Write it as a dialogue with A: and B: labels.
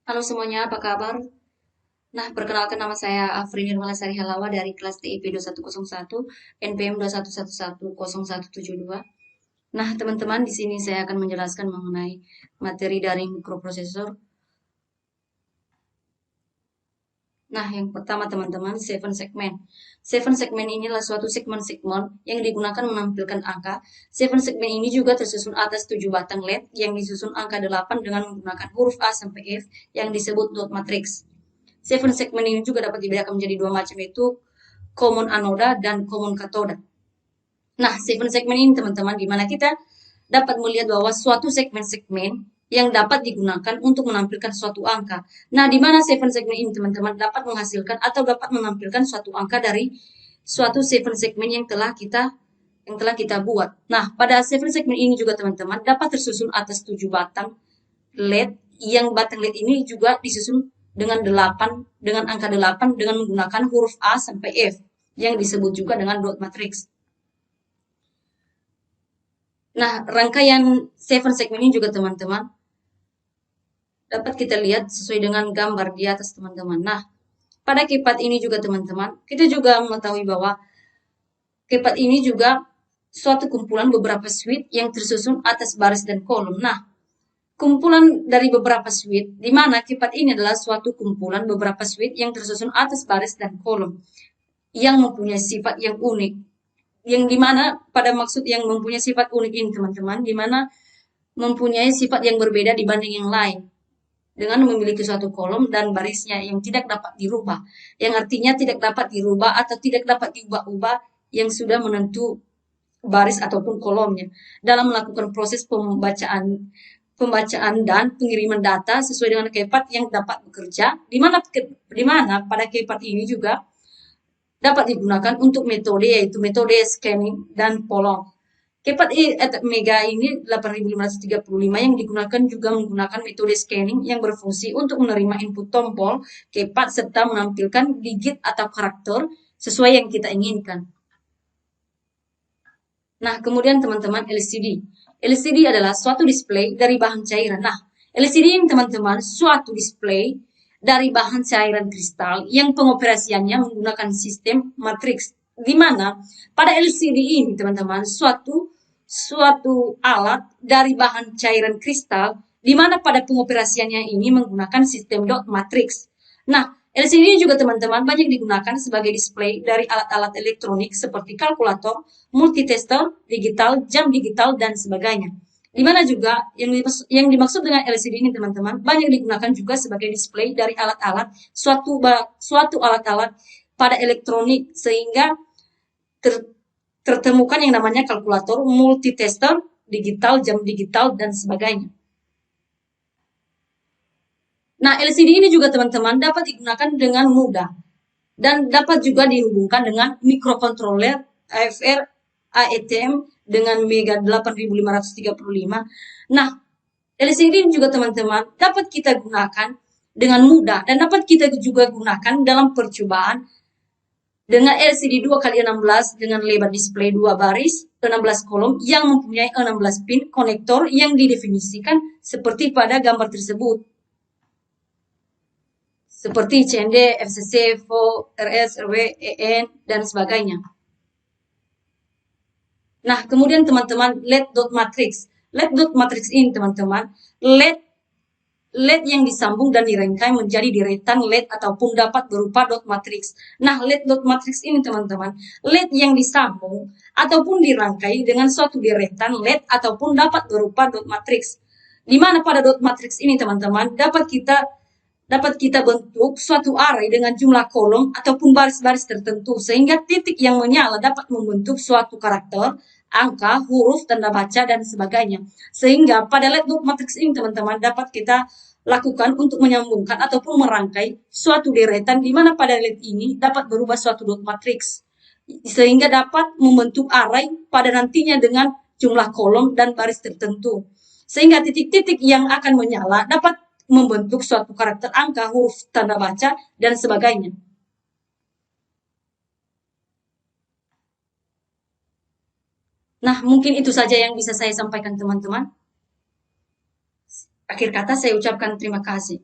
A: Halo semuanya, apa kabar? Nah, perkenalkan nama saya Afrin Nirmalasari Halawa dari kelas TIP 2101, NPM 211100172. Nah, teman-teman, di sini saya akan menjelaskan mengenai materi dari mikroprosesor. Nah, yang pertama teman-teman, seven segment. Seven segment inilah suatu segmen-segmen yang digunakan menampilkan angka. Seven segment ini juga tersusun atas 7 batang LED yang disusun angka 8 dengan menggunakan huruf A sampai F yang disebut dot matrix. Seven segment ini juga dapat dibedakan menjadi dua macam, yaitu common anoda dan common katoda. Nah, seven segment ini teman-teman, di mana kita dapat melihat bahwa suatu segmen-segmen yang dapat digunakan untuk menampilkan suatu angka. Nah, di mana seven segment ini teman-teman dapat menghasilkan atau dapat menampilkan suatu angka dari suatu seven segment yang telah kita buat. Nah, pada seven segment ini juga teman-teman dapat tersusun atas 7 batang LED, yang batang LED ini juga disusun dengan 8, dengan angka 8 dengan menggunakan huruf A sampai F yang disebut juga dengan dot matrix. Nah, rangkaian seven segment ini juga teman-teman dapat kita lihat sesuai dengan gambar di atas teman-teman. Nah, pada keypad ini juga teman-teman, kita juga mengetahui bahwa keypad ini juga suatu kumpulan beberapa switch yang tersusun atas baris dan kolom. Nah, kumpulan dari beberapa switch, di mana keypad ini adalah suatu kumpulan beberapa switch yang tersusun atas baris dan kolom yang mempunyai sifat yang unik. Yang dimana pada maksud yang mempunyai sifat unik ini teman-teman, dimana mempunyai sifat yang berbeda dibanding yang lain dengan memiliki suatu kolom dan barisnya yang tidak dapat dirubah, yang artinya tidak dapat dirubah atau tidak dapat diubah-ubah yang sudah menentu baris ataupun kolomnya dalam melakukan proses pembacaan dan pengiriman data sesuai dengan keypad yang dapat bekerja, di mana pada keypad ini juga dapat digunakan untuk metode, yaitu metode scanning dan polong. Keypad Mega ini 8535 yang digunakan juga menggunakan metode scanning yang berfungsi untuk menerima input tombol keypad serta menampilkan digit atau karakter sesuai yang kita inginkan. Nah, kemudian teman-teman LCD. LCD adalah suatu display dari bahan cairan. Nah, LCD ini teman-teman suatu display dari bahan cairan kristal yang pengoperasiannya menggunakan sistem matriks. Di mana pada LCD ini teman-teman suatu alat dari bahan cairan kristal di mana pada pengoperasiannya ini menggunakan sistem dot matrix. Nah, LCD ini juga teman-teman banyak digunakan sebagai display dari alat-alat elektronik seperti kalkulator, multitester, digital, jam digital, dan sebagainya. Di mana juga yang dimaksud dengan LCD ini teman-teman banyak digunakan juga sebagai display dari alat-alat suatu alat-alat pada elektronik sehingga ter, tertemukan yang namanya kalkulator, multitester, digital, jam digital, dan sebagainya. Nah, LCD ini juga teman-teman dapat digunakan dengan mudah dan dapat juga dihubungkan dengan mikrokontroler AFR AETM dengan Mega 8535. Nah, LCD ini juga teman-teman dapat kita gunakan dengan mudah dan dapat kita juga gunakan dalam percobaan dengan LCD 2x16 dengan lebar display 2 baris, 16 kolom yang mempunyai 16 pin konektor yang didefinisikan seperti pada gambar tersebut. Seperti CND, FCC, FO, RS, RW, EN, dan sebagainya. Nah, kemudian teman-teman, LED dot matrix. LED dot matrix ini teman-teman, LED yang disambung dan dirangkai menjadi deretan LED ataupun dapat berupa dot matrix. Nah, LED dot matrix ini teman-teman, LED yang disambung ataupun dirangkai dengan suatu deretan LED ataupun dapat berupa dot matrix. Di mana pada dot matrix ini teman-teman dapat kita bentuk suatu array dengan jumlah kolom ataupun baris-baris tertentu sehingga titik yang menyala dapat membentuk suatu karakter, angka, huruf, tanda baca, dan sebagainya. Sehingga pada LED dot matrix ini teman-teman dapat kita lakukan untuk menyambungkan ataupun merangkai suatu deretan di mana pada LED ini dapat berubah suatu dot matrix sehingga dapat membentuk array pada nantinya dengan jumlah kolom dan baris tertentu. Sehingga titik-titik yang akan menyala dapat membentuk suatu karakter angka, huruf, tanda baca, dan sebagainya. Nah, mungkin itu saja yang bisa saya sampaikan teman-teman. Akhir kata saya ucapkan terima kasih.